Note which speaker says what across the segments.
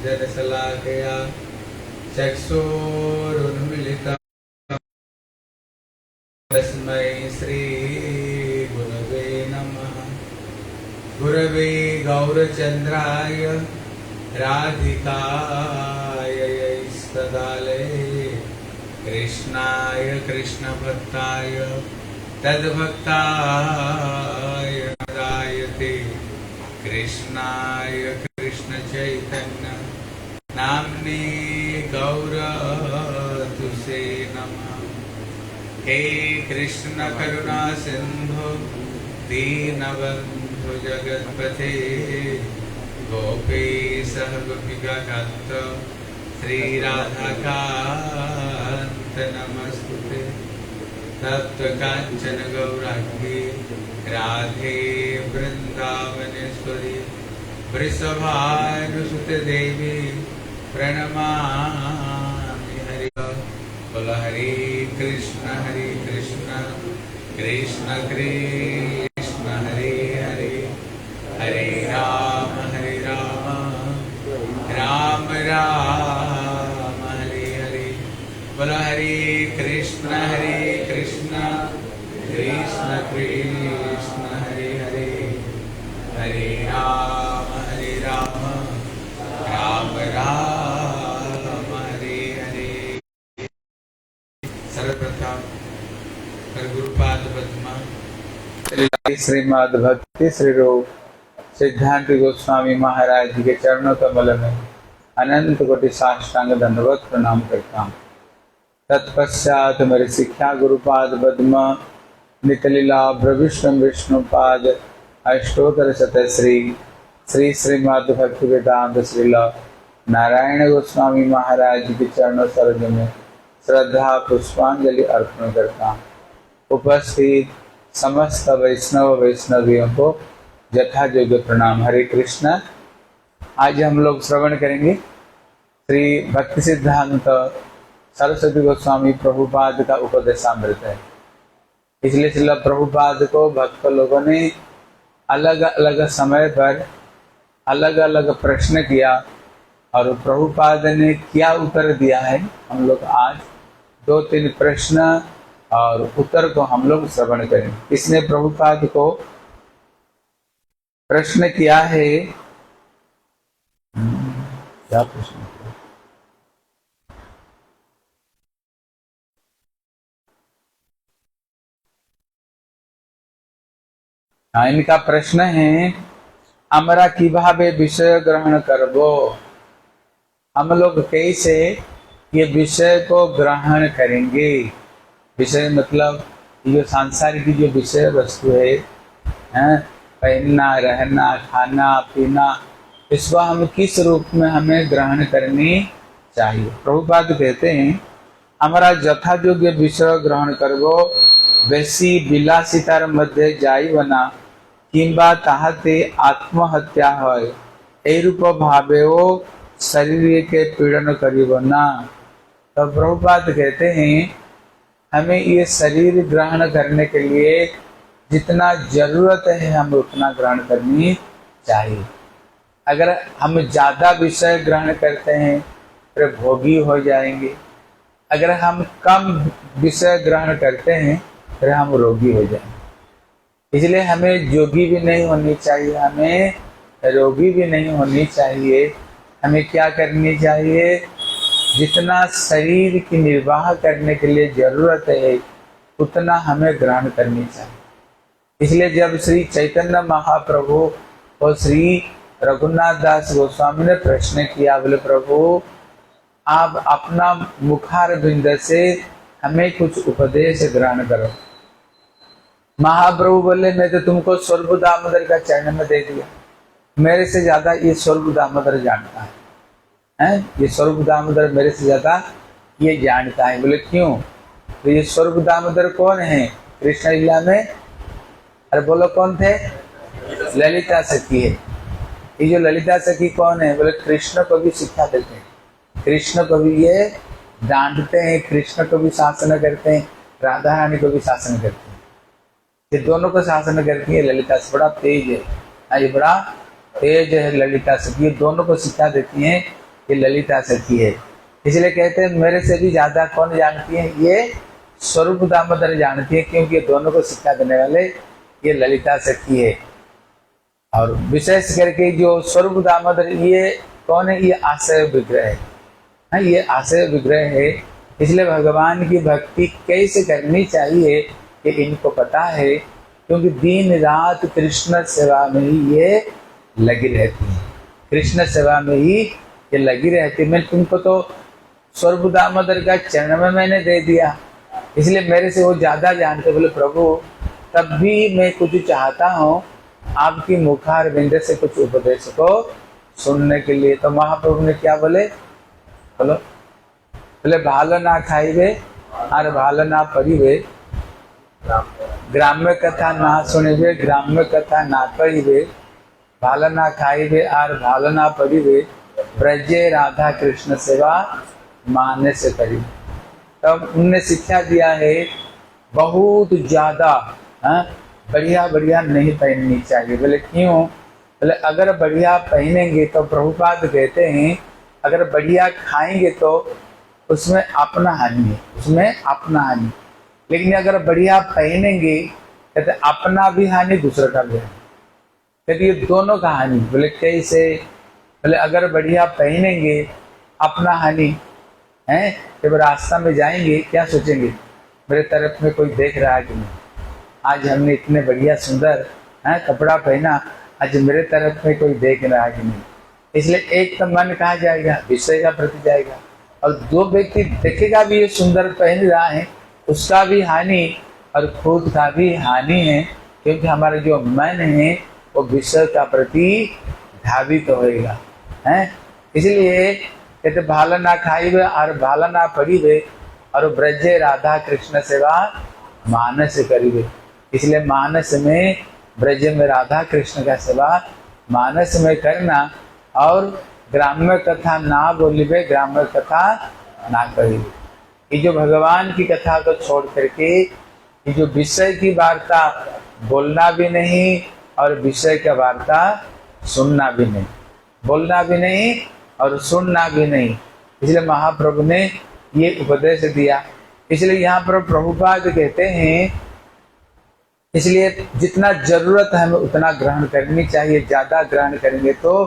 Speaker 1: जनशलाकया चक्षुरुन्मीलितं तस्मै श्रीगुरवे नमः। गुरवे गौरचन्द्राय राधिकाय यैस्तदालये कृष्णाय कृष्णभक्ताय तद्भक्ताय नदायते कृष्णाय कृष्णचैतन्य नाम्ने गौरतुसे नमः। हे कृष्ण करुणा सिंधु दीनबंधु जगत्पते गोपेश गोपिकान्त श्री राधाकान्त नमस्तुते। तप्त कांचन गौरांगी राधे वृंदावनेश्वरी वृषभानुसुते देवी प्रणमामि हरि। बोल हरे कृष्ण कृष्ण कृष्ण हरे हरे, हरे राम राम राम हरे हरे। बोल हरे कृष्ण कृष्ण कृष्ण हरे हरे, हरे राम राम राम हरे हरे। सर्वप्रथम गुरुपाद पद्मा श्रीमद् भक्ति श्री रूप सिद्धांत गोस्वामी महाराज जी के चरणों कमल में अनंत कोटि साष्टांग दंडवत प्रणाम करता हूँ। तत्पश्चात मेरी शिक्षा गुरुपाद पद्म निकलीला प्रविष्णु विष्णुपाद अष्टोत्तर शतश्री श्री श्रीमद् भक्ति वेदांत श्रीला नारायण गोस्वामी महाराज जी के चरणों सरोज में श्रद्धा पुष्पांजलि अर्पण करता हूँ। उपस्थित समस्त वैष्णव वैष्णवियों को यथा योग्य प्रणाम। हरे कृष्ण। आज हम लोग श्रवण करेंगे श्री भक्ति सिद्धांत सरस्वती गोस्वामी प्रभुपाद का उपदेशामृत है। इसलिए श्रील प्रभुपाद को भक्त लोगों ने अलग अलग समय पर अलग अलग प्रश्न किया और प्रभुपाद ने क्या उत्तर दिया है। हम लोग आज 2-3 प्रश्न और उत्तर को हम लोग श्रवण करें। इसने प्रभुपाद को प्रश्न किया है, क्या प्रश्न किया? इनका प्रश्न है, हमरा किभावे विषय ग्रहण करबो। हम लोग कैसे ये विषय को ग्रहण करेंगे। विषय मतलब ये सांसारिक की जो विषय वस्तु है, पहनना रहना खाना पीना, इसको हम किस रूप में हमें ग्रहण करनी चाहिए। प्रभुपाद कहते हैं, हमारा यथा योग्य विषय ग्रहण करबो बेसी विलासितार मध्य जाइबना किंबा ताहाते आत्महत्या है ए रूप भावे वो शरीर के पीड़न करीब ना। तो प्रभुपाद कहते हैं, हमें ये शरीर ग्रहण करने के लिए जितना जरूरत है हम उतना ग्रहण करनी चाहिए। अगर हम ज्यादा विषय ग्रहण करते हैं फिर भोगी हो जाएंगे। अगर हम कम विषय ग्रहण करते हैं फिर हम रोगी हो जाएंगे। इसलिए हमें जोगी भी नहीं होनी चाहिए, हमें रोगी भी नहीं होनी चाहिए। हमें क्या करनी चाहिए, जितना शरीर की निर्वाह करने के लिए जरूरत है उतना हमें ग्रहण करनी चाहिए। इसलिए जब श्री चैतन्य महाप्रभु और श्री रघुनाथ दास गोस्वामी ने प्रश्न किया, बोले प्रभु आप अपना मुखार बिंद से हमें कुछ उपदेश ग्रहण करो। महाप्रभु बोले, मैं तो तुमको स्वरूप दामोदर का चरण में दे दिया, मेरे से ज्यादा ये स्वरूप दामोदर जानता है। ये स्वरूप दामोदर मेरे से ज्यादा ये जानता है। बोले क्यों? तो ये स्वरूप दामोदर कौन है कृष्ण लीला में? अरे बोलो कौन थे? ललिता सखी है। ये जो ललिता सखी कौन है? बोले कृष्ण को भी शिक्षा देते हैं, कृष्ण को भी ये डांटते हैं, कृष्ण को भी शासन करते हैं, राधा रानी को भी शासन करते हैं। ये दोनों को शासन करती है ललिता से। बड़ा तेज है, ये बड़ा तेज है ललिता सखी। ये दोनों को शिक्षा देती हैं ये ललिता सखी है। इसलिए कहते हैं मेरे से भी ज्यादा कौन जानती है, ये स्वरूप दामोदर जानती है, क्योंकि ये दोनों को शिक्षा देने वाले ये ललिता सखी है। और विशेष करके जो स्वरूप दामोदर ये कौन है, ये आश्रय विग्रह है। हाँ, ये आश्रय विग्रह है। इसलिए भगवान की भक्ति कैसे करनी चाहिए ये इनको पता है, क्योंकि दिन रात कृष्ण सेवा में ही ये लगी रहती है, कृष्ण सेवा में ही ये लगी रहती है। मैं तुमको तो स्वरूप दामोदर का चरण में मैंने दे दिया, इसलिए मेरे से वो ज्यादा जानते। बोले प्रभु तब भी मैं कुछ चाहता हूँ आपकी मुखार बिंद से कुछ उपदेश को सुनने के लिए। तो महाप्रभु ने क्या बोले, बोलो, बोले भालो ना खाइबे और भालो ना पढ़िबे, ग्राम्य कथा ना सुनिबे, ग्राम्य कथा ना कहिबे, भालो ना खाइबे और भालो ना पढ़िबे, ब्रजे राधा कृष्ण सेवा माने से करिबे। तब उनने शिक्षा दिया है बहुत ज्यादा बढ़िया बढ़िया नहीं पहननी चाहिए। बोले क्यों, बोले अगर बढ़िया पहनेंगे तो प्रभुपाद कहते हैं अगर बढ़िया खाएंगे तो उसमें अपना हानि है, उसमें अपना हानि। लेकिन अगर बढ़िया पहनेंगे कहते अपना भी हानि दूसरे का भी हानि, कहते ये दोनों का हानि। बोले कैसे, बोले अगर बढ़िया पहनेंगे अपना हानि है, जब रास्ता में जाएंगे क्या सोचेंगे मेरे तरफ में कोई देख रहा है कि नहीं, आज हमने इतने बढ़िया सुंदर कपड़ा पहना, आज मेरे तरफ में कोई देख रहा है कि नहीं। इसलिए एक तो मन कहा जाएगा, विषय का प्रति जाएगा, और दो व्यक्ति देखेगा भी ये सुंदर पहन रहा है उसका भी हानि और खुद का भी हानि है, क्योंकि हमारा जो मन है वो विषय का प्रति धावित होएगा है। इसलिए कहते भाला ना खाइबे और भाला ना पढ़िबे और ब्रजे राधा कृष्ण सेवा मानस करिबे। इसलिए मानस में ब्रज में राधा कृष्ण का सेवा मानस में करना, और ग्राम्य कथा ना बोलिबे, ग्राम्य कथा ना कहिबे। ये जो भगवान की कथा को छोड़ करके ये जो विषय की वार्ता बोलना भी नहीं और विषय का वार्ता सुनना भी नहीं, बोलना भी नहीं और सुनना भी नहीं। इसलिए महाप्रभु ने ये उपदेश दिया। इसलिए यहाँ पर प्रभुपाद कहते हैं इसलिए जितना जरूरत है हमें उतना ग्रहण करनी चाहिए, ज्यादा ग्रहण करेंगे तो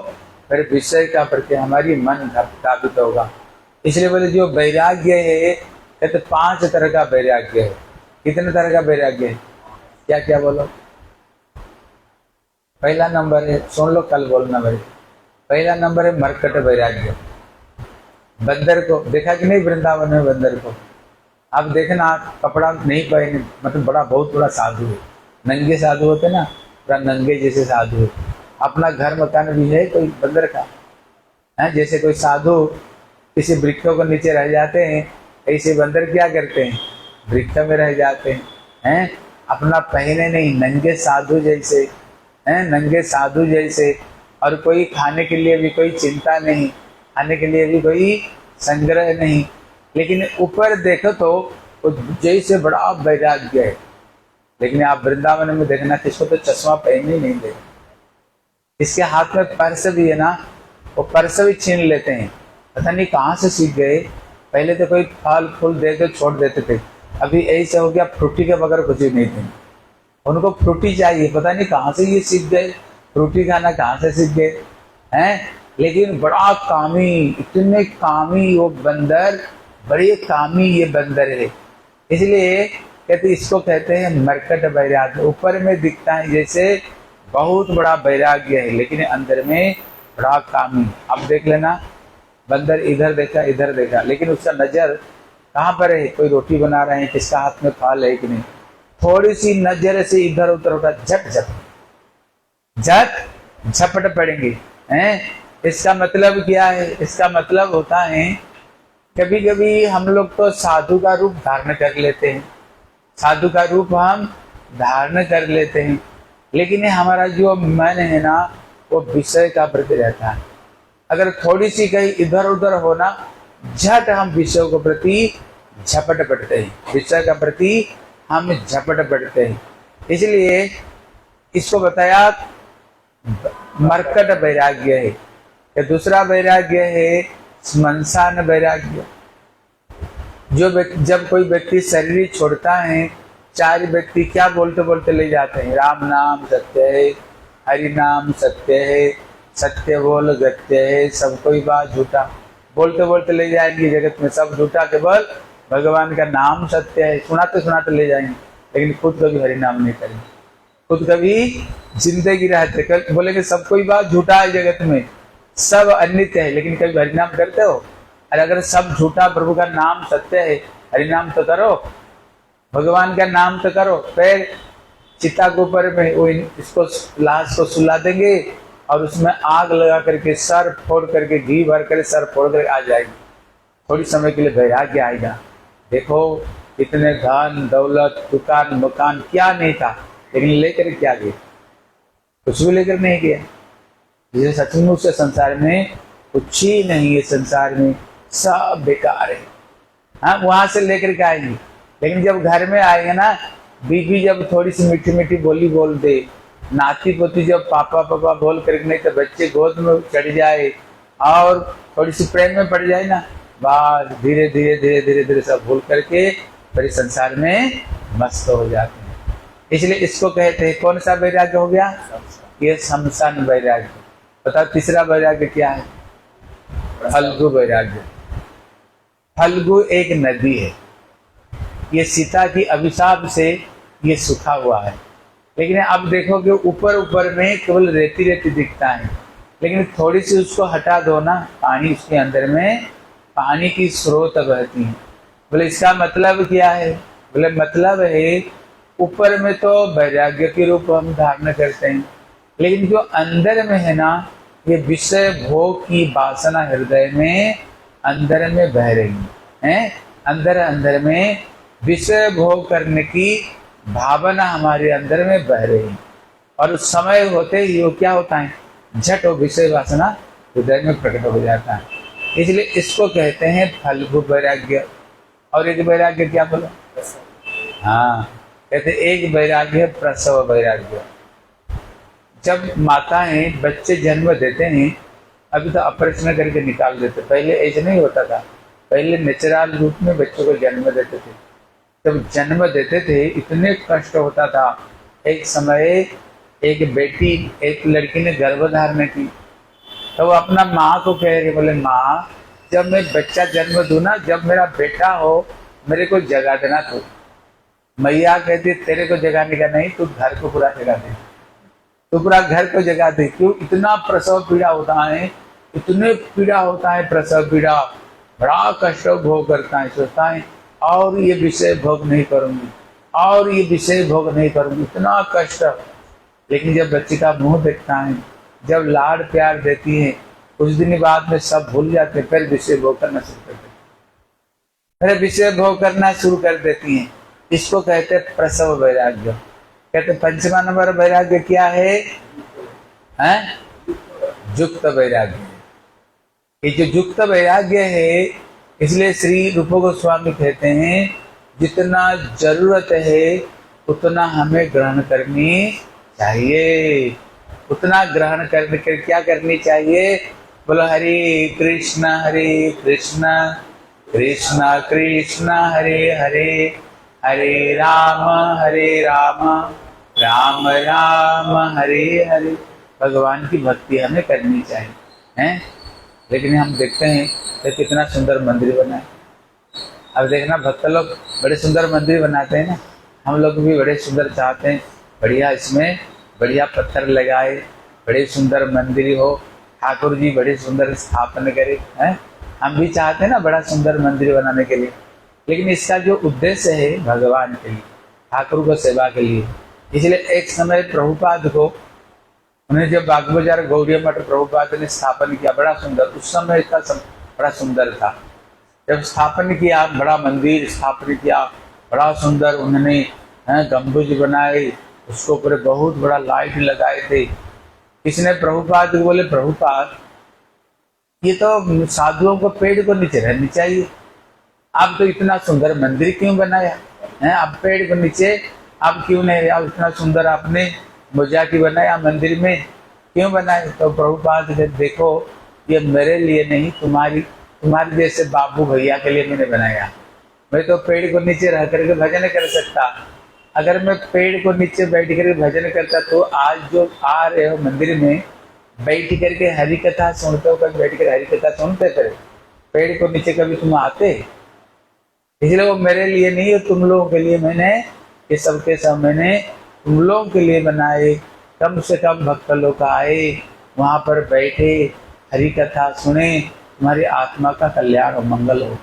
Speaker 1: फिर विषय का प्रति हमारी मन धावित होगा। इसलिए बोले जो वैराग्य है कहते 5 तरह का वैराग्य है। कितने तरह का वैराग्य है, क्या क्या बोलो। पहला नंबर है, सुन लो कल बोलना भाई, पहला नंबर है मरकट वैराग्य। बंदर को देखा कि नहीं वृंदावन में, बंदर को आप देखना कपड़ा नहीं पहने, मतलब बड़ा बहुत बड़ा साधु है, नंगे साधु होते ना, पूरा नंगे जैसे साधु है। अपना घर मकान भी है कोई बंदर का है, जैसे कोई साधु किसी वृक्षों को नीचे रह जाते हैं, ऐसे बंदर क्या करते हैं वृक्ष में रह जाते हैं, अपना पहने नहीं, नंगे साधु जैसे हैं, नंगे साधु जैसे। और कोई खाने के लिए भी कोई चिंता नहीं, खाने के लिए भी कोई संग्रह नहीं, लेकिन ऊपर देखो तो जैसे बड़ा वैराग्य है। लेकिन आप वृंदावन में देखना किसको तो चश्मा पहनने ही नहीं देगा, इसके हाथ में पर्स भी है ना, वो पर्स भी छीन लेते हैं, पता नहीं कहाँ से सीख गए। पहले तो कोई फल फूल दे के छोड़ देते थे, अभी ऐसे हो गया फ्रूटी के बगैर कुछ भी नहीं थे, उनको फ्रूटी चाहिए, पता नहीं कहाँ से ये सीख गए, फ्रूटी खाना कहाँ से सीख गए हैं। लेकिन बड़ा कामी, इतने कामी वो बंदर, बड़े कामी ये बंदर है। इसलिए कहते इसको कहते हैं मरकट वैराग्य। ऊपर में दिखता है जैसे बहुत बड़ा वैराग्य है, लेकिन अंदर में बड़ा कामी। अब देख लेना, बंदर इधर देखा इधर देखा, लेकिन उसका नजर कहाँ पर है, कोई रोटी बना रहे हैं, किसका हाथ में फल है कि नहीं, थोड़ी सी नजर से इधर उधर होता झट झट झट झपट पड़ेंगे हैं। इसका मतलब क्या है, इसका मतलब होता है कभी कभी हम लोग तो साधु का रूप धारण कर लेते हैं, साधु का रूप हम धारण कर लेते हैं, लेकिन हमारा जो मन है ना वो विषय का प्रति रहता है। अगर थोड़ी सी कहीं इधर उधर होना, झट हम विषय के प्रति झपट पड़ते हैं, विषय का प्रति हम झपट पड़ते हैं। इसलिए इसको बताया मरकट वैराग्य है। दूसरा वैराग्य है श्मशान वैराग्य। जब कोई व्यक्ति शरीर छोड़ता है, चार व्यक्ति क्या बोलते बोलते ले जाते हैं, राम नाम सत्य है, हरि नाम सत्य है, सत्य बोल गत्य है, सब कोई बात झूठा, बोलते बोलते ले जाएंगे जगत में सब झूठा, केवल भगवान का नाम सत्य है, सुनाते सुनाते ले जाएंगे, लेकिन खुद कभी हरि नाम नहीं करेंगे, खुद कभी जिंदगी रहते बोलेंगे सब कोई बात झूठा है जगत में, सब अनित्य है, लेकिन कभी हरि नाम करते हो? और अगर सब झूठा प्रभु का नाम सत्य है, हरि नाम तो करो, भगवान का नाम तो करो। फिर चिता के ऊपर में वो इसको लाश को सुला देंगे और उसमें आग लगा करके सर फोड़ करके घी भर कर सर फोड़ कर आ जाएगी, थोड़ी समय के लिए वैराग्य आएगा। देखो इतने धन दौलत दुकान मकान क्या नहीं था, लेकिन लेकर क्या गए? कुछ भी लेकर नहीं गया। जैसे सचमुच से संसार में कुछ ही नहीं है, संसार में सब बेकार है। हाँ, वहां से लेकर के आएंगे, लेकिन जब घर में आएंगे ना, बीबी जब थोड़ी सी मीठी मीठी बोली बोल दे, नाती पोती जब पापा पापा बोल करके, नहीं तो बच्चे गोद में चढ़ जाए और थोड़ी सी प्रेम में पड़ जाए ना, बस धीरे धीरे धीरे धीरे धीरे सब भूल करके फिर संसार में मस्त हो जाते हैं। इसलिए इसको कहते हैं, कौन सा वैराग्य हो गया? ये शमशान वैराग्य। बताओ तीसरा वैराग्य क्या है? फल्गु वैराग्य। फल्गु एक नदी है, ये सीता की अभिशाप से ये सूखा हुआ है, लेकिन अब देखो कि ऊपर ऊपर में केवल रेती रेती दिखता है, लेकिन थोड़ी सी उसको हटा दो ना, पानी उसके अंदर में पानी की स्रोत बहती है। बोले इसका मतलब क्या है? बोले मतलब है ऊपर में तो वैराग्य के रूप हम धारण करते हैं, लेकिन जो अंदर में है ना, ये विषय भोग की वासना हृदय में अंदर में बह रही है, अंदर अंदर में विषय भोग करने की भावना हमारे अंदर में बह रही है, और उस समय होते ही वो क्या होता है, झट वो विषय वासना हृदय में प्रकट हो जाता है। इसलिए इसको कहते हैं फल्गु वैराग्य। और एक वैराग्य क्या बोलो? हाँ, कहते एक वैराग्य है प्रसव वैराग्य। जब माताएं बच्चे जन्म देते हैं, अभी तो ऑपरेशन करके निकाल देते, पहले ऐसे नहीं होता था, पहले नेचुरल रूप में बच्चों को जन्म देते थे। जब जन्म देते थे इतने कष्ट होता था। एक समय एक बेटी, एक लड़की ने गर्भधारण की, तो वो अपना माँ को कह रही, बोले माँ जब मैं बच्चा जन्म दूं ना, जब मेरा बेटा हो मेरे को जगा देना। तो मैया कहती तेरे को जगाने का नहीं, तू घर को पूरा जगा दे, तो पूरा घर को जगा दे। क्यों? इतना प्रसव पीड़ा होता है, इतने पीड़ा होता है, प्रसव पीड़ा, बड़ा कष्ट भोग करता है, सोचता है और ये विषय भोग नहीं करूंगी, और ये विषय भोग नहीं करूंगी, इतना कष्ट। लेकिन जब बच्चे का मुंह देखता है, जब लाड़ प्यार देती है, कुछ दिन बाद में सब भूल जाते, फिर विषय भोग करना शुरू कर देते, फिर विषय भोग करना शुरू कर देती हैं। इसको कहते हैं प्रसव वैराग्य। कहते पंचमा नंबर वैराग्य क्या है? युक्त वैराग्य। ये जो युक्त वैराग्य है, इसलिए श्री रूप गोस्वामी कहते हैं जितना जरूरत है उतना हमें ग्रहण करनी चाहिए, उतना ग्रहण करने के क्या करनी चाहिए? बोलो हरे कृष्ण कृष्ण कृष्ण हरे हरे, हरे राम राम राम हरे हरे। भगवान की भक्ति हमें करनी चाहिए, हैं? लेकिन हम देखते हैं तो कितना सुंदर मंदिर बना है। अब देखना भक्त लोग बड़े सुंदर मंदिर बनाते हैं ना, हम लोग भी बड़े सुंदर चाहते हैं, बढ़िया इसमें बढ़िया पत्थर लगाए, बड़े सुंदर मंदिर हो, ठाकुर जी बड़े सुंदर स्थापन करे, हैं? हम भी चाहते हैं ना बड़ा सुंदर मंदिर बनाने के लिए, लेकिन इसका जो उद्देश्य है भगवान के लिए, ठाकुर को सेवा के लिए। इसलिए एक समय प्रभुपाद को, उन्हें जब बागबाजार गौड़िया मठ प्रभुपाद ने स्थापन किया, बड़ा सुंदर, उस समय का बड़ा सुंदर था। जब स्थापन किया, बड़ा मंदिर स्थापन किया, बड़ा सुंदर, उन्होंने गंबुज बनाए, उसको ऊपर बहुत बड़ा लाइट लगाए थे। इसने प्रभुपाद को बोले, प्रभुपाद ये तो साधुओं को पेड़ को नीचे रहनी चाहिए, आप तो इतना सुंदर मंदिर क्यों बनाया है? आप पेड़ को नीचे आप क्यों नहीं, आप इतना सुंदर आपने मुजा की बनाया मंदिर में क्यों बनाए? तो प्रभुपाद ने देखो ये मेरे लिए नहीं, तुम्हारे जैसे बाबू भैया के लिए मैंने बनाया। मैं तो पेड़ को नीचे रह करके भजन कर सकता। अगर मैं पेड़ को नीचे बैठ करके भजन करता तो आज जो आ रहे हो मंदिर में बैठ करके हरि कथा सुनते हो, कभी बैठ कर हरि कथा सुनते थे, पेड़ को नीचे कभी तुम आते? इसलिए वो मेरे लिए नहीं है, तुम लोगों के लिए मैंने ये सबके सब मैंने तुम लोगों के लिए बनाए। कम से कम भक्त लोग आए, वहां पर बैठे, हरि कथा सुने, तुम्हारी आत्मा का कल्याण हो, मंगल हो।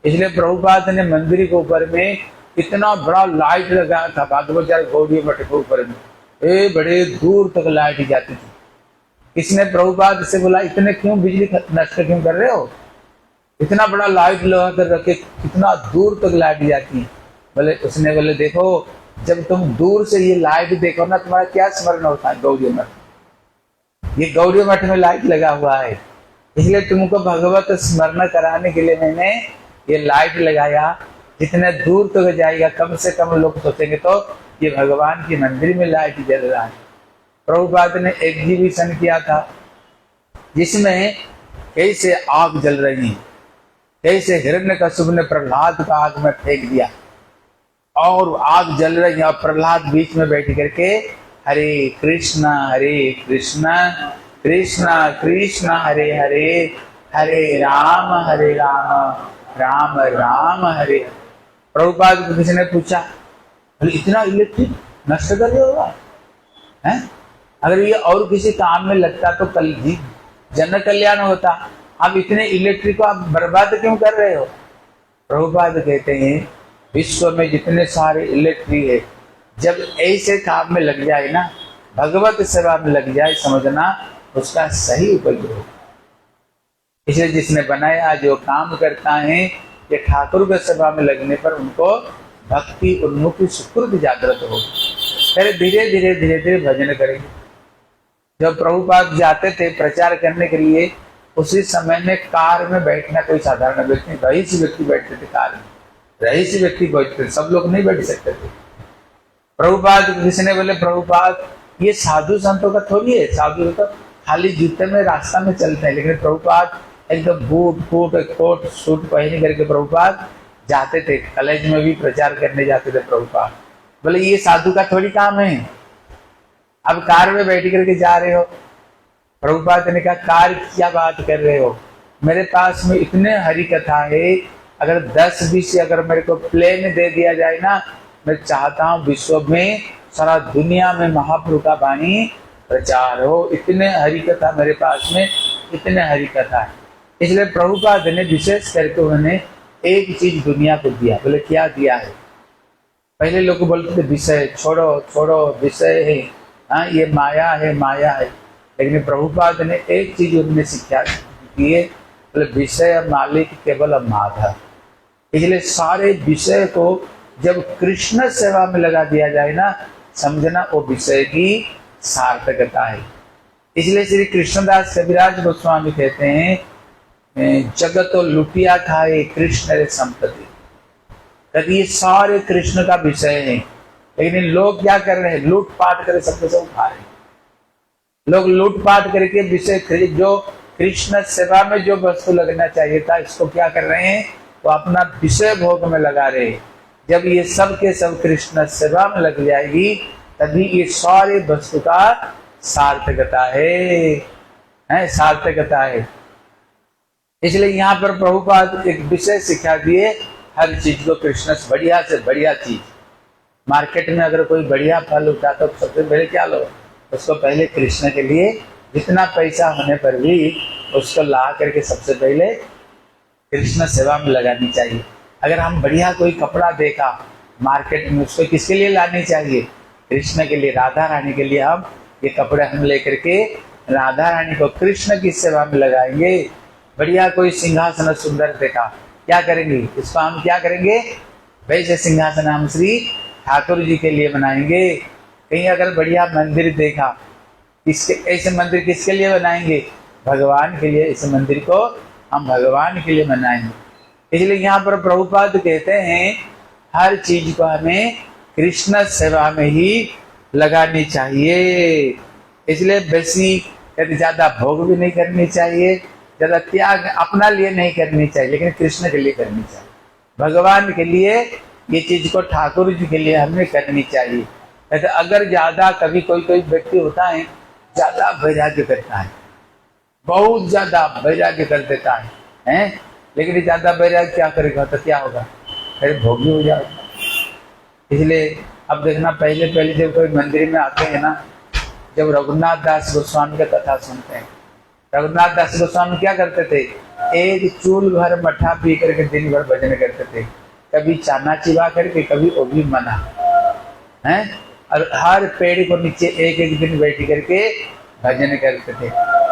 Speaker 1: इसलिए प्रभुपाद ने मंदिर के ऊपर में इतना बड़ा लाइट लगाया था, भागवत गौड़ी मठ के ऊपर में बड़े दूर तक लाइट जाती थी। इसने प्रभुपाद से बोला, इतने क्यों बिजली नष्ट क्यों कर रहे हो? इतना बड़ा लाइट लगा कर रखे, कितना दूर तक लाइट जाती है। उसने बोले देखो, जब तुम दूर से ये लाइट देखो ना, तुम्हारा क्या स्मरण होता है? गौड़ी मठ, ये गौड़ी मठ में लाइट लगा हुआ है, इसलिए तुमको भगवत स्मरण कराने के लिए मैंने ये लाइट लगाया। जितने दूर तक जाएगा, कम से कम लोग सोचेंगे तो ये भगवान की मंदिर में लाइट जल रहा है। प्रभुपाद ने एग्जीबिशन किया था जिसमें कैसे आग जल रही है, कैसे हिरण्यकश्यप ने प्रहलाद का आग में फेंक दिया और आग जल रही है, और प्रहलाद बीच में बैठ करके हरे कृष्णा कृष्ण कृष्ण हरे हरे, हरे राम राम राम हरे। प्रभुपाद को किसी ने पूछा, इतना इलेक्ट्रिक नष्ट कर रहे होगा है? अगर ये और किसी काम में लगता तो कल जी जन कल्याण होता। आप इतने इलेक्ट्रिक को आप बर्बाद क्यों कर रहे हो? प्रभुपाद कहते हैं, विश्व में जितने सारे इलेक्ट्रिक है, जब ऐसे काम में लग जाए ना, भगवत सेवा में लग जाए, समझना उसका सही उपयोग हो। इसलिए जिसने बनाया, जो काम करता है, ये ठाकुर के सेवा में लगने पर उनको भक्ति उन्मुखी सुकृत जागृत हो। फिर धीरे धीरे धीरे धीरे भजन करेंगे। जब प्रभुपाद जाते थे प्रचार करने के लिए, उसी समय में कार में बैठना कोई साधारण व्यक्ति, रईसी व्यक्ति बैठते थे कार में, रईसी व्यक्ति बैठते, सब लोग नहीं बैठ सकते थे। प्रभुपाद किसी ने बोले, प्रभुपाद ये साधु संतों का थोड़ी है, साधु तो खाली जूते में रास्ता में चलते हैं, लेकिन प्रभुपाद एकदम बूट कोट सूट पहन करके प्रभुपाद जाते थे। कॉलेज में भी प्रचार करने जाते थे प्रभुपाद। बोले ये साधु का थोड़ी काम है, अब कार में बैठ करके जा रहे हो। प्रभुपाद ने कहा, कार क्या बात कर रहे हो, मेरे पास में इतने हरि कथा है, अगर 10-20 अगर मेरे को प्लेन दे दिया जाए ना, मैं चाहता हूँ विश्व में सारा दुनिया में महाप्रभु का वाणी प्रचार हो। इतने हरि कथा मेरे पास में, इतने हरि कथा है। इसलिए प्रभुपाद ने विशेष करके उन्होंने एक चीज दुनिया को दिया। बोले क्या दिया है? पहले लोग बोलते थे विषय छोड़ो छोड़ो, विषय है, हाँ ये माया है माया है, लेकिन प्रभुपाद ने एक चीज उन्होंने शिक्षा दी है, बोले विषय मालिक केवल माधव। इसलिए सारे विषय को जब कृष्ण सेवा में लगा दिया जाए ना, समझना वो विषय की सार्थकता है। इसलिए श्री कृष्णदास कविराज गोस्वामी कहते हैं, जगत तो लुटिया खाए कृष्ण रे संपत्ति। कभी ये सारे कृष्ण का विषय है, लेकिन लोग क्या कर रहे हैं? लूटपाट कर सबके सब खा रहे हैं। लोग लूटपाट करके विषय, जो कृष्ण सेवा में जो वस्तु लगना चाहिए था, इसको क्या कर रहे हैं? वो अपना विषय भोग में लगा रहे हैं। जब ये सब के सब कृष्ण सेवा में लग जाएगी, तभी ये सारे वस्तु का सार्थकता है, सार्थकता है। इसलिए यहाँ पर प्रभुपाद एक विषय सिखा दिए, हर चीज को कृष्ण से बढ़िया चीज। मार्केट में अगर कोई बढ़िया फल उठा तो सबसे पहले क्या लो? उसको पहले कृष्ण के लिए जितना पैसा होने पर भी उसको ला करके सबसे पहले कृष्ण सेवा में लगानी चाहिए। अगर हम बढ़िया कोई कपड़ा देखा मार्केट में, उसको किसके लिए लानी चाहिए? कृष्ण के लिए, राधा रानी के लिए। हम ये कपड़े हम लेकर के राधा रानी को कृष्ण की सेवा में लगाएंगे। बढ़िया कोई सिंहासन सुंदर देखा, क्या करेंगे? इसको हम क्या करेंगे? वैसे सिंहासन हम श्री ठाकुर जी के लिए बनाएंगे। कहीं अगर बढ़िया मंदिर देखा, इसके ऐसे मंदिर किसके लिए बनाएंगे? भगवान के लिए। इस मंदिर को हम भगवान के लिए बनाएंगे। इसलिए यहाँ पर प्रभुपाद कहते हैं, हर चीज को हमें कृष्ण सेवा में ही लगानी चाहिए। इसलिए बेसी ज्यादा भोग भी नहीं करनी चाहिए, ज्यादा त्याग अपना लिए नहीं करनी चाहिए, लेकिन कृष्ण के लिए करनी चाहिए, भगवान के लिए ये चीज को, ठाकुर जी के लिए हमें करनी चाहिए। तो अगर ज्यादा कभी कोई कोई व्यक्ति होता है ज्यादा वैराग्य करता है, बहुत ज्यादा वैराग्य कर देता है, हैं? लेकिन ज्यादा वैराग्य क्या करेगा तो क्या होगा, फिर भोगी हो जाएगा। इसलिए अब देखना, पहले पहले जब कोई मंदिर में आते हैं ना, जब रघुनाथ दास गोस्वामी का कथा सुनते हैं, रघुनाथ दास गोस्वामी क्या करते थे, एक चूल भर मठा पी करके दिन भर भजन करते थे, कभी चाना चिबा करके, कभी वो भी मना है, और हर पेड़ को नीचे एक एक दिन बैठ करके भजन करते थे।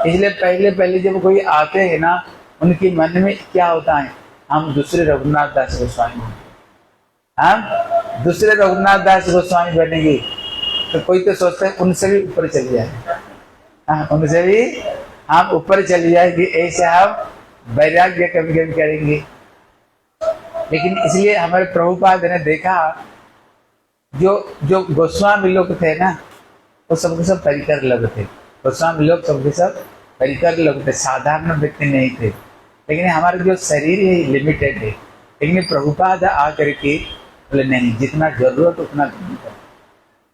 Speaker 1: इसलिए पहले पहले जब कोई आते हैं ना, उनके मन में क्या होता है, हम दूसरे रघुनाथ दास गोस्वामी होंगे, हम दूसरे रघुनाथ दास गोस्वामी बनेंगे। तो कोई तो सोचता है उनसे भी ऊपर चले जाए, उनसे भी हम ऊपर चले जाएंगे, ऐसे हम वैराग्य कभी कभी करेंगे। लेकिन इसलिए हमारे प्रभुपाद ने देखा, जो जो गोस्वामी लोग थे ना, वो सबके सब परिकर लोग थे, गोस्वामी लोग सबके सब परिकर लोग थे, साधारण व्यक्ति नहीं थे। लेकिन हमारा जो शरीर है लिमिटेड है, लेकिन प्रभुपाद आकर के बोले नहीं, जितना जरूरत उतना तुम करो,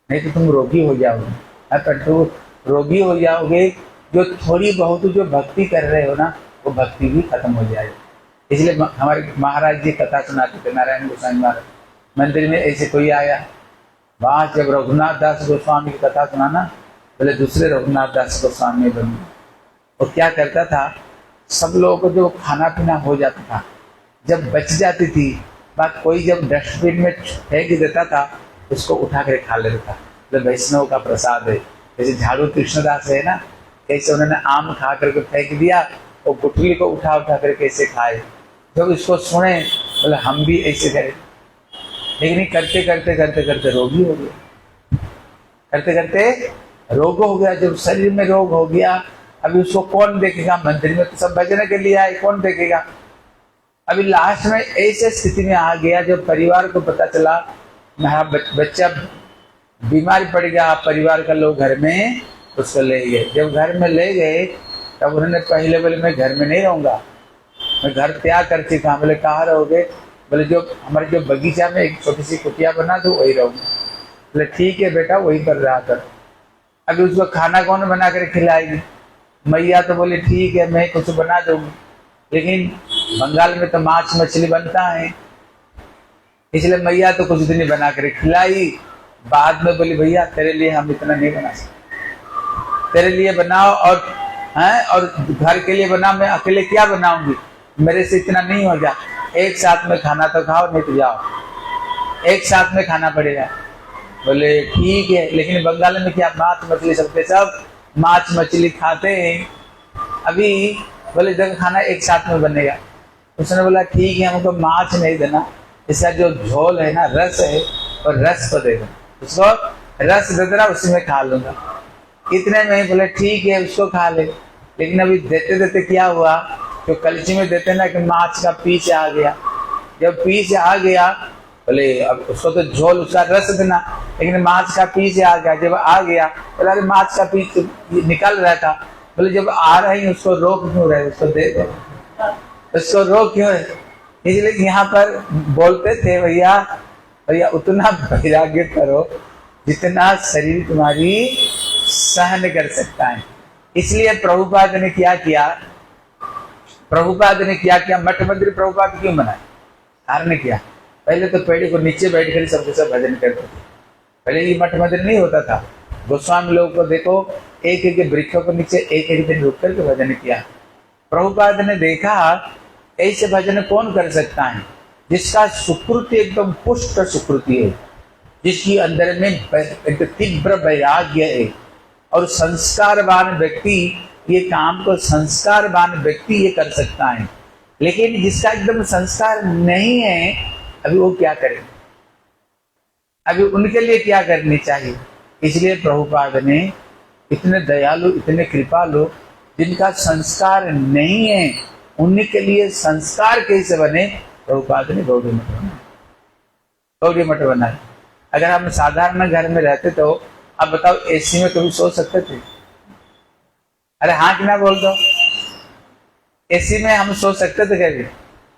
Speaker 1: नहीं तो तुम रोगी हो जाओगे। पर तुम रोगी हो जाओगे, जो थोड़ी बहुत जो भक्ति कर रहे हो ना, वो भक्ति भी खत्म हो जाएगी। इसलिए हमारे महाराज जी कथा सुनाते थे, नारायण गोस्वामी महाराज, मंदिर में ऐसे कोई आया, वहां जब रघुनाथ दास गोस्वामी की कथा सुनाना, बोले दूसरे रघुनाथ दास गोस्वामी बन। और क्या करता था, सब लोगों को जो खाना पीना हो जाता था, जब बच जाती थी बात, कोई जब डस्टबिन में फेंक देता था, उसको उठा कर खा लेता था। तो वैष्णव का प्रसाद है। जैसे झाड़ू कृष्णदास है ना, कैसे उन्होंने आम खा करके फेंक दिया, और गुठली को उठा उठा कर कैसे खाए। जब इसको सुने बोले हम भी ऐसे करें, लेकिन करते करते करते करते रोगी हो गया, करते करते रोग हो गया। जब शरीर में रोग हो गया, अभी उसको कौन देखेगा, मंदिर में तो सब भजन के लिए आए, कौन देखेगा। अभी लास्ट में ऐसे स्थिति में आ गया, जब परिवार को पता चला मेरा बच्चा बीमार पड़ गया, परिवार का लोग घर में उसको ले गए। जब घर में ले गए, तब उन्होंने पहले बोले मैं घर में नहीं रहूंगा, मैं घर त्याग करती था। बोले कहाँ रहोगे, बोले जो हमारे जो बगीचा में एक छोटी सी कुटिया बना दो, वही रहूंगा। बोले ठीक है बेटा, वही पर रहा कर। अभी उसको खाना कौन बना कर खिलाएगी, मैया तो बोले ठीक है मैं कुछ बना दूंगी, लेकिन बंगाल में तो मांस मछली बनता है, इसलिए मैया तो कुछ दिन बना कर खिलाई। बाद में बोली भैया तेरे लिए हम इतना नहीं बना सकते, तेरे लिए बनाओ और हैं, और घर के लिए बना, मैं अकेले क्या बनाऊंगी, मेरे से इतना नहीं हो जा, एक साथ में खाना तो खाओ, नहीं तो जाओ, एक साथ में खाना पड़ेगा। बोले ठीक है, लेकिन बंगाल में क्या मांस मछली, सबके सब मांस मछली खाते हैं। अभी बोले जब खाना एक साथ में बनेगा, उसने बोला ठीक है, हमको मांस नहीं देना, इसका जो झोल है ना, रस है, और रस को दे देना, उसको रस दे देना, उसी में खा लूंगा। इतने में बोले ठीक है, उसको खा ले। लेकिन अभी देते देते क्या हुआ, जो कलची में देते ना कि मांस का पीस आ गया, जब पीस आ गया, बोले अब उसको तो झोल उसका रस देना, लेकिन मांस का पीस आ गया। जब आ गया, बोला अरे मांस का पीस निकल रहा था, बोले जब आ रहे हैं उसको रोक क्यों रहे, उसको दे दो, उसको रोक क्यों है। इसलिए यहाँ पर बोलते थे भैया भैया उतना वैराग्य करो जितना शरीर तुम्हारी सहन कर सकता है। इसलिए प्रभुपाद ने क्या किया, प्रभुपाद ने क्या किया, मठ मंदिर प्रभुपाद क्यों बनाए, कारण क्या, पहले तो पेड़ को नीचे बैठ कर सबके सब भजन करते थे। पहले ये मठ मंदिर नहीं होता था, गोस्वामी लोगों को देखो एक एक वृक्षों के नीचे एक एक दिन रुक करके भजन किया। प्रभुपाद ने देखा ऐसे भजन कौन कर सकता है, जिसका सुकृति एकदम पुष्ट सुकृति है, जिसकी अंदर में एक तीव्र वैराग्य है, और संस्कारवान व्यक्ति ये काम को, संस्कारवान व्यक्ति ये कर सकता है। लेकिन जिसका एकदम संस्कार नहीं है, अभी वो क्या करे, अभी उनके लिए क्या करनी चाहिए। इसलिए प्रभुपाद ने इतने दयालु, इतने कृपालु, जिनका संस्कार नहीं है, उनके लिए संस्कार कैसे बने, प्रभुपाद ने गौड़ी मठ बनाया, गौड़ी मठ बनाया। अगर हम साधारण घर में रहते तो अब बताओ एसी में कभी सो सकते थे, अरे हाँ कि ना बोल दो, एसी में हम सो सकते थे कभी,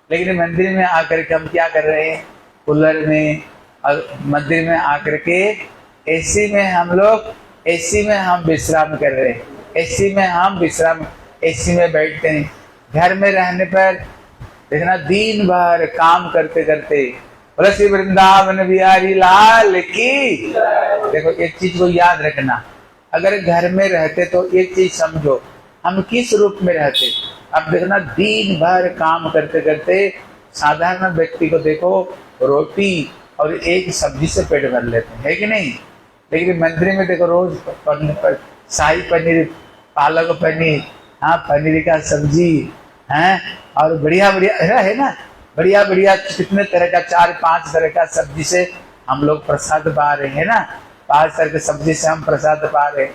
Speaker 1: लेकिन मंदिर में आकर के हम क्या कर रहे हैं, कूलर में और मंदिर में आकर के एसी में हम लोग, एसी में हम विश्राम कर रहे हैं, एसी में हम विश्राम, एसी में बैठते हैं। घर में रहने पर देखना दिन भर काम करते करते, बोले श्री वृंदावन बिहारी लाल की। देखो एक चीज को याद रखना, अगर घर में रहते तो एक चीज समझो, हम किस रूप में रहते। अब देखना दिन भर काम करते करते साधारण व्यक्ति को देखो रोटी और एक सब्जी से पेट भर लेते हैं, है कि नहीं। लेकिन मंदिर में देखो रोज शाही पनीर, पालक पनीर, हाँ पनीर का सब्जी है, और बढ़िया बढ़िया है ना, बढ़िया बढ़िया कितने तरह का 4-5 तरह का सब्जी से हम लोग प्रसाद पा रहे हैं ना, 5 तरह की सब्जी से हम प्रसाद पा रहे हैं।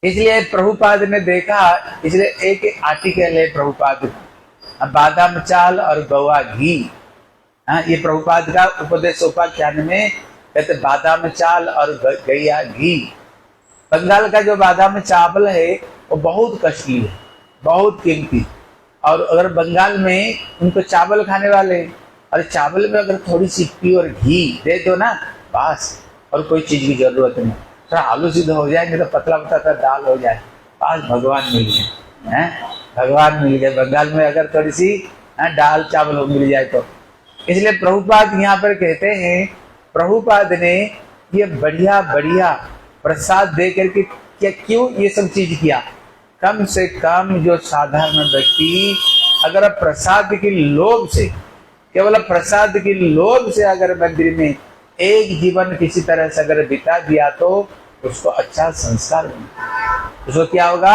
Speaker 1: इसलिए प्रभुपाद ने देखा, इसलिए एक आर्टिकल है प्रभुपाद का, बादाम चाल और गवा घी। हाँ, ये प्रभुपाद का उपदेश उपाख्यान में कहते बादाम चाल और गैया घी। बंगाल का जो बादाम चावल है वो बहुत कष्टली है, बहुत कीमती, और अगर बंगाल में उनको चावल खाने वाले, और चावल में अगर थोड़ी सी प्योर घी दे दो ना, बस और कोई चीज की जरूरत नहीं। थोड़ा आलू सिद्ध हो जाएंगे तो पतला पतला दाल हो जाए, बस भगवान मिल गए हैं, भगवान मिल गए। बंगाल में अगर थोड़ी सी दाल चावल मिल जाए तो। इसलिए प्रभुपाद यहाँ पर कहते हैं, प्रभुपाद ने ये बढ़िया बढ़िया प्रसाद दे करके क्या क्यों ये सब चीज किया। कम से कम जो साधारण व्यक्ति अगर प्रसाद की लोभ से, केवल प्रसाद की लोभ से अगर मंदिर में एक जीवन किसी तरह से अगर बिता दिया तो उसको अच्छा संस्कार बनेगा, उसको क्या होगा,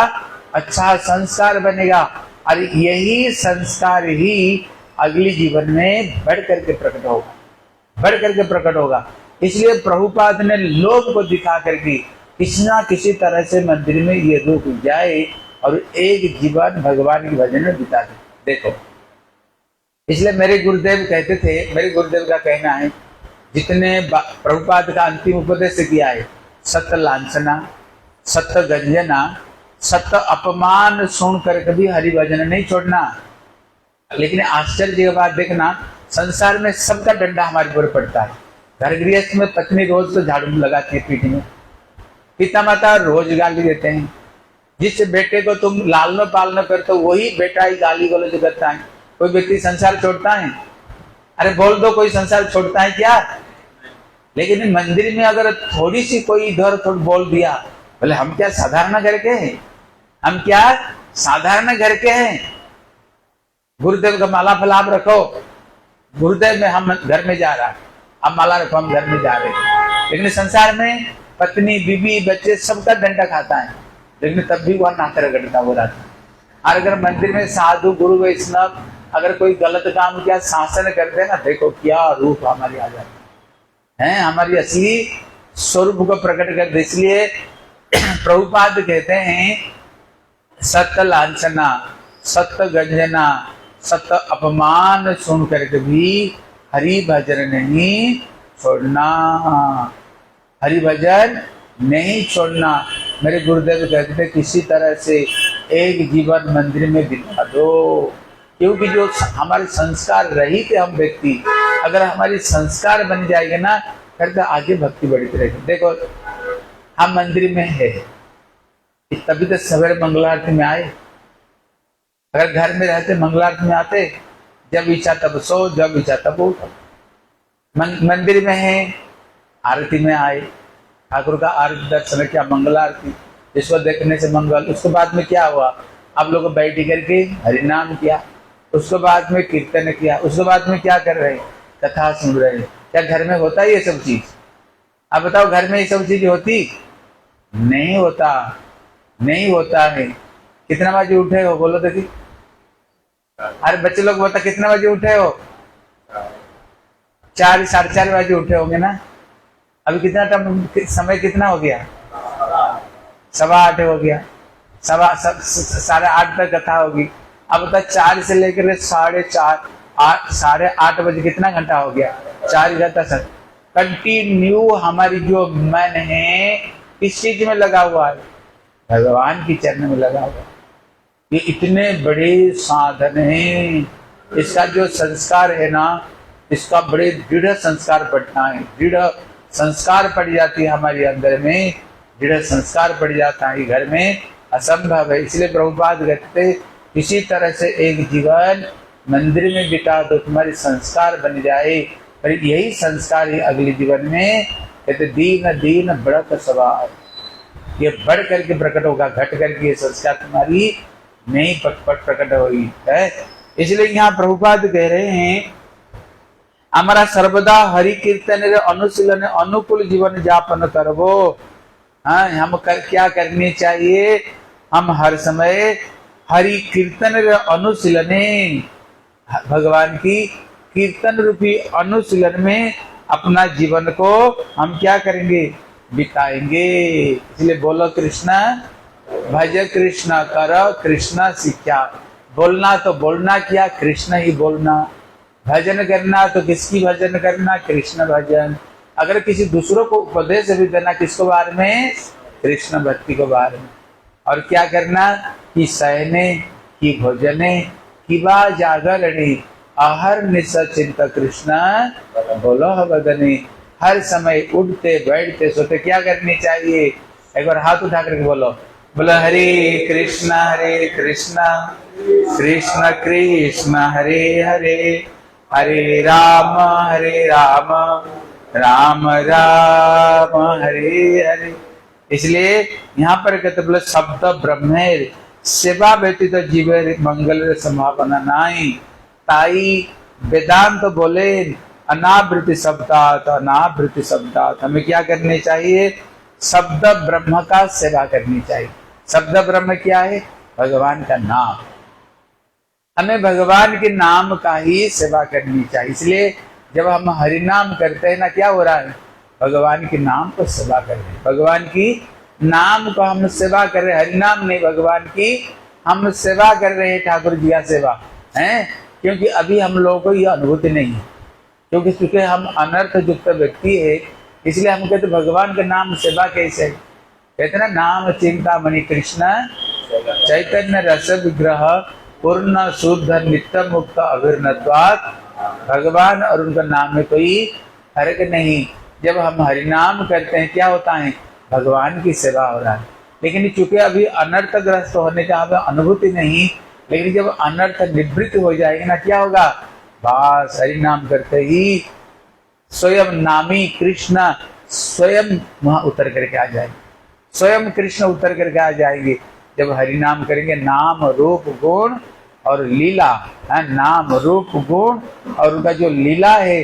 Speaker 1: अच्छा संस्कार बनेगा, और यही संस्कार ही अगली जीवन में बढ़ करके प्रकट होगा, बढ़ करके प्रकट होगा। इसलिए प्रभुपाद ने लोभ को दिखा करके किसी ना किसी तरह से मंदिर में ये रुक जाए और एक जीवन भगवान के भजन में बिता दे। देखो इसलिए मेरे गुरुदेव कहते थे, मेरे गुरुदेव का कहना है, जितने प्रभुपाद का अंतिम उपदेश किया है, सत्य लांछना, सत्य गंजना, सत्य अपमान सुन कर कभी हरि भजन नहीं छोड़ना। लेकिन आश्चर्य की बात देखना, संसार में सबका डंडा हमारे ऊपर पड़ता है। घर गृहस्थ में पत्नी रोज तो झाड़ू लगाती है पीठ में, पिता माता रोज गाली देते हैं। जिस बेटे को तुम लालनो पालनो करते हो वही बेटा ही गाली गलौज करता है। कोई व्यक्ति संसार छोड़ता है? अरे बोल दो, कोई संसार छोड़ता है क्या? लेकिन मंदिर में अगर थोड़ी सी कोई इधर थोड़ा बोल दिया, बोले हम क्या साधारण घर के हैं, हम क्या साधारण घर के हैं। गुरुदेव का माला फल आप रखो, गुरुदेव में हम घर में जा रहा, अब माला रखो हम घर में जा रहे। लेकिन संसार में पत्नी बीबी बच्चे सबका डंडा खाता है, लेकिन तब भी वह नाक रगड़ता हो रहा था। और अगर मंदिर में साधु गुरु वैष्णव अगर कोई गलत काम किया, शासन करते ना, देखो क्या रूप हमारी आ जाती है, हमारी असली स्वरूप को प्रकट कर दे। इसलिए प्रभुपाद कहते हैं, सत्य लांछना, सत्य गंजना, सत्य अपमान सुन करके भी हरि भजन नहीं छोड़ना, हरि भजन नहीं छोड़ना। मेरे गुरुदेव कहते थे किसी तरह से एक जीवन मंदिर में बिता दो, क्योंकि जो हमारे संस्कार रहित हम व्यक्ति, अगर हमारी संस्कार बन जाएंगे ना, करके आगे भक्ति बढ़ती रहेगी। देखो हम मंदिर में है, तभी तो सवेरे मंगलारती में आए। अगर घर में रहते मंगलारती में आते, जब इच्छा तब सो, जब इच्छा तब उठो। मंदिर में है, आरती में आए, ठाकुर का आरती दर्शन किया, मंगल आरती, जिसको देखने से मंगल। उसके बाद में क्या हुआ, आप लोग बैठ करके हरिनाम किया, उसके बाद में कीर्तन किया, उसके बाद में क्या कर रहे, कथा सुन रहे। क्या घर में होता है ये सब चीज? आप बताओ, घर में ये सब चीज होती? नहीं होता, नहीं होता है। कितना बजे उठे हो बोलो देखिए? अरे बच्चे लोग बता, कितने बजे उठे हो? 4 साढ़े 4 बजे उठे होंगे ना। अभी कितना टाइम, समय कितना हो गया? 8:15 हो गया, 8:30 तक कथा होगी। अब बता 4 से लेकर 4:30, 8:30 बजे कितना घंटा हो गया? 4 घंटा सर कंटिन्यू हमारी जो मन है किस चीज में लगा हुआ है? भगवान की चरण में लगा हुआ। ये इतने बड़े साधन हैं, इसका जो संस्कार है ना, इसका बड़े दृढ़ संस्कार पड़ना है। दृढ़ संस्कार पड़ जाती है हमारे अंदर में, दृढ़ संस्कार पड़ जाता है घर में, असंभव है। इसलिए प्रभुपाद कहते इसी तरह से एक जीवन मंदिर में बिता दो, तुम्हारे संस्कार बन जाए, पर यही संस्कार ही अगले जीवन में कहते दीन दीन बढ़त स्वभाव, ये बढ़ करके प्रकट होगा, घट करके ये संस्कार तुम्हारी नहीं पट प्रकट होगी है। इसलिए यहाँ प्रभुपाद कह रहे हैं हमारा सर्वदा हरि कीर्तन अनुशीलन अनुकूल जीवन यापन करवो। हाँ, हम क्या करनी चाहिए, हम हर समय हरि कीर्तन अनुशीलने, भगवान की कीर्तन रूपी अनुशीलन में अपना जीवन को हम क्या करेंगे, बिताएंगे। इसलिए बोलो कृष्णा भज कृष्ण कर कृष्ण शिक्षा, बोलना तो बोलना क्या, कृष्ण ही बोलना। भजन करना तो किसकी भजन करना, कृष्ण भजन। अगर किसी दूसरों को उपदेश भी देना किसको बारे में, कृष्ण भक्ति को बारे में। और क्या करना कि सहने कि भोजने कि बा जागरणी आहर निश्चिंत कृष्ण बोलो बदने। हर समय उठते बैठते सोते क्या करनी चाहिए, एक बार हाथ उठा करके बोलो, बोलो हरे कृष्ण कृष्ण कृष्ण हरे हरे, हरे राम राम राम हरे हरे। इसलिए यहाँ पर कहते बोले शब्द ब्रह्म सेवा व्यतीत जीव मंगल संभावना नाई, ताई वेदांत बोले अनावृत्ति शब्दात अनावृत्ति शब्दात। हमें क्या करनी चाहिए, शब्द ब्रह्म का सेवा करनी चाहिए। शब्द ब्रह्म क्या है, भगवान का नाम। हमें भगवान के नाम का ही सेवा करनी चाहिए। इसलिए जब हम हरि नाम करते हैं ना, क्या हो रहा है, भगवान के नाम को सेवा कर रहे हैं, भगवान की नाम को हम सेवा कर रहे हैं। हरि नाम नहीं, भगवान की हम सेवा कर रहे हैं, ठाकुर जी का सेवा है। क्योंकि अभी हम लोगों को यह अनुभूति नहीं है, क्योंकि चूंकि हम अनर्थ युक्त व्यक्ति है, इसलिए हम कहते भगवान के नाम सेवा कैसे, कहते ना नाम चिंता मणि कृष्ण चैतन्य रस विग्रह पूर्ण शुद्ध नित्य मुक्त अभिर्नत्वात्। भगवान और उनका नाम में कोई फर्क नहीं। जब हम हरिनाम करते हैं क्या होता है, भगवान की सेवा हो रहा है। लेकिन चूंकि अभी अनर्थग्रस्त होने का हमें अनुभूति नहीं, लेकिन जब अनर्थ निवृत्त हो जाएगी ना, क्या होगा, बस हरि नाम करते ही स्वयं नामी कृष्ण स्वयं वहां उतर करके आ जाएंगे, स्वयं कृष्ण उतर करके आ जाएंगे। जब हरि नाम करेंगे, नाम रूप गुण और लीला है, नाम रूप गुण और उनका जो लीला है,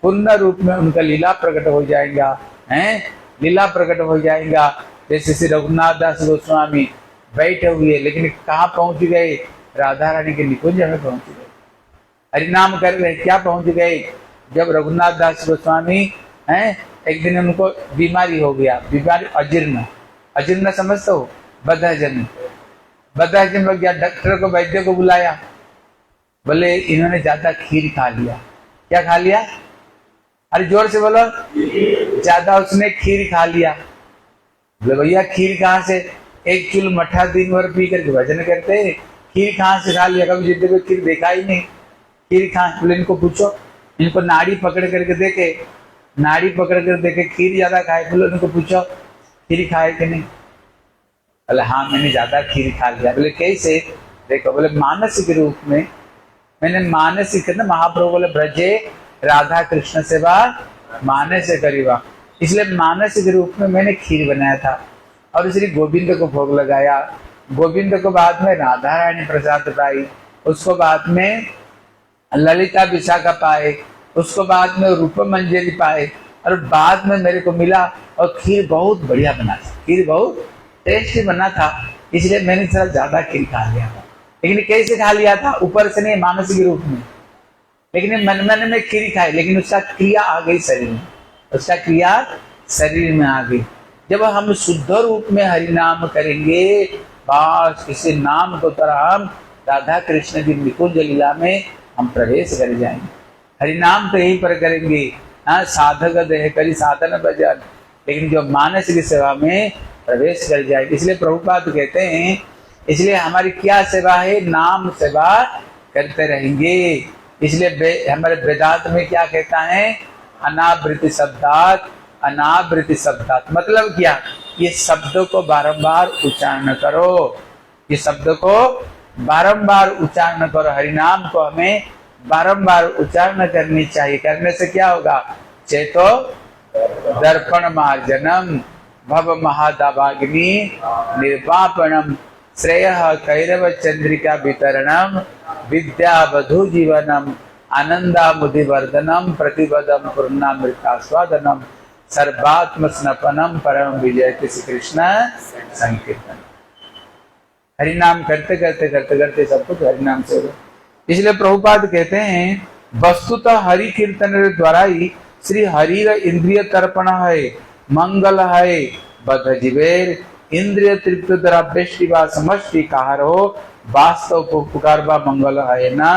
Speaker 1: पूर्ण रूप में उनका लीला प्रकट हो जाएगा है, लीला प्रकट हो जाएगा। जैसे श्री रघुनाथ दास गोस्वामी बैठे हुए, लेकिन कहाँ पहुंच गए, राधा रानी के निकुंज में पहुंच गए। हरिनाम कर रहे क्या पहुंच गए, जब रघुनाथ दास गोस्वामी हैं, एक दिन उनको बीमारी हो गया, बीमारी अजीर्ण, अजीर्ण समझते हो, बदहजम, बदहजम लग गया। डॉक्टर को, वैद्य को बुलाया, बोले इन्होंने ज्यादा खीर खा लिया। क्या खा लिया, अरे जोर से बोलो, ज्यादा उसने खीर खा लिया। बोले भैया खीर कहाँ से, एक चूल मठा दिन भर पी करके भजन करते हैं, खीर कहाँ से खा लिया, कभी जिंदगी में खीर देखा ही नहीं, खीर कहाँ। बोले इनको पूछो, इनको नाड़ी पकड़ करके देखे, नाड़ी पकड़ कर देखे खीर ज्यादा खाए। बोले इनको पूछो खीर खाए कि नहीं, बोले हाँ मैंने ज्यादा खीर खा लिया। बोले कैसे, देखो, बोले मानसिक रूप में मैंने मानसिक ना, महाप्रभु बोले ब्रजे राधा कृष्ण सेवा मानस से करीबा, इसलिए मानसिक रूप में मैंने खीर बनाया था और श्री गोविंद को भोग लगाया। गोविंद को बाद में राधा रानी प्रसाद पाई, उसको बाद में ललिता विशाखा पाए, उसको बाद में रूप मंजरी पाए, और बाद में मेरे को मिला और खीर बहुत बढ़िया बना था, खीर बहुत टेस्टी बना था, इसलिए मैंने थोड़ा ज्यादा खीर खा लिया था। लेकिन कैसे खा लिया था, ऊपर से नहीं, मानसिक रूप में। लेकिन मन मन में खीर खाई, लेकिन उसका क्रिया आ गई शरीर में, उसका क्रिया शरीर में आ गई। जब हम शुद्ध रूप में हरि नाम करेंगे, बस किसी नाम को तरह हम राधा कृष्ण की निकुंज लीला में हम प्रवेश कर जाएंगे। हरि नाम तो यहीं पर करेंगे, हाँ, साधक देह करी साधन भजन, लेकिन जो मानस की सेवा में प्रवेश कर जाएगी। इसलिए प्रभुपाद कहते हैं इसलिए हमारी क्या सेवा है, नाम सेवा करते रहेंगे। इसलिए हमारे वेदांत में क्या कहता है, अनावृत्ति शब्दात, अनावृत्ति शब्दात मतलब क्या, ये शब्दों को बारंबार उच्चारण करो, ये शब्द को बारंबार उच्चारण करो। हरिनाम को हमें बारंबार उच्चारण करनी चाहिए। करने से क्या होगा, चेतो दर्पण मार्जनम भव महादावाग्नि निर्वापणम श्रेयः कैरव चंद्रिका वितरणम विद्यावधु जीवनम आनंदामुदिवर्धनम प्रतिपदम पूर्णामृतास्वादनम सर्वात्म स्नपनम परम विजय। श्री कृष्ण संकीर्तन। हरिनाम करते करते करते करते सब कुछ हरिनाम से हो। इसलिए प्रभुपाद कहते हैं वस्तुतः हरि कीर्तन द्वारा ही श्री हरि इंद्रिय तर्पण है, मंगल है। बद्ध जीवेर इंद्रिय तृप्त द्वारा वृष्टि व समष्टि कार हो, वास्तव को पुकार व मंगल है ना।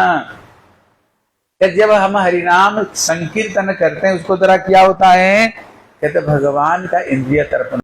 Speaker 1: जब हम हरिनाम संकीर्तन करते हैं उसको द्वारा क्या होता है, कहते भगवान का इंद्रिय तर्पण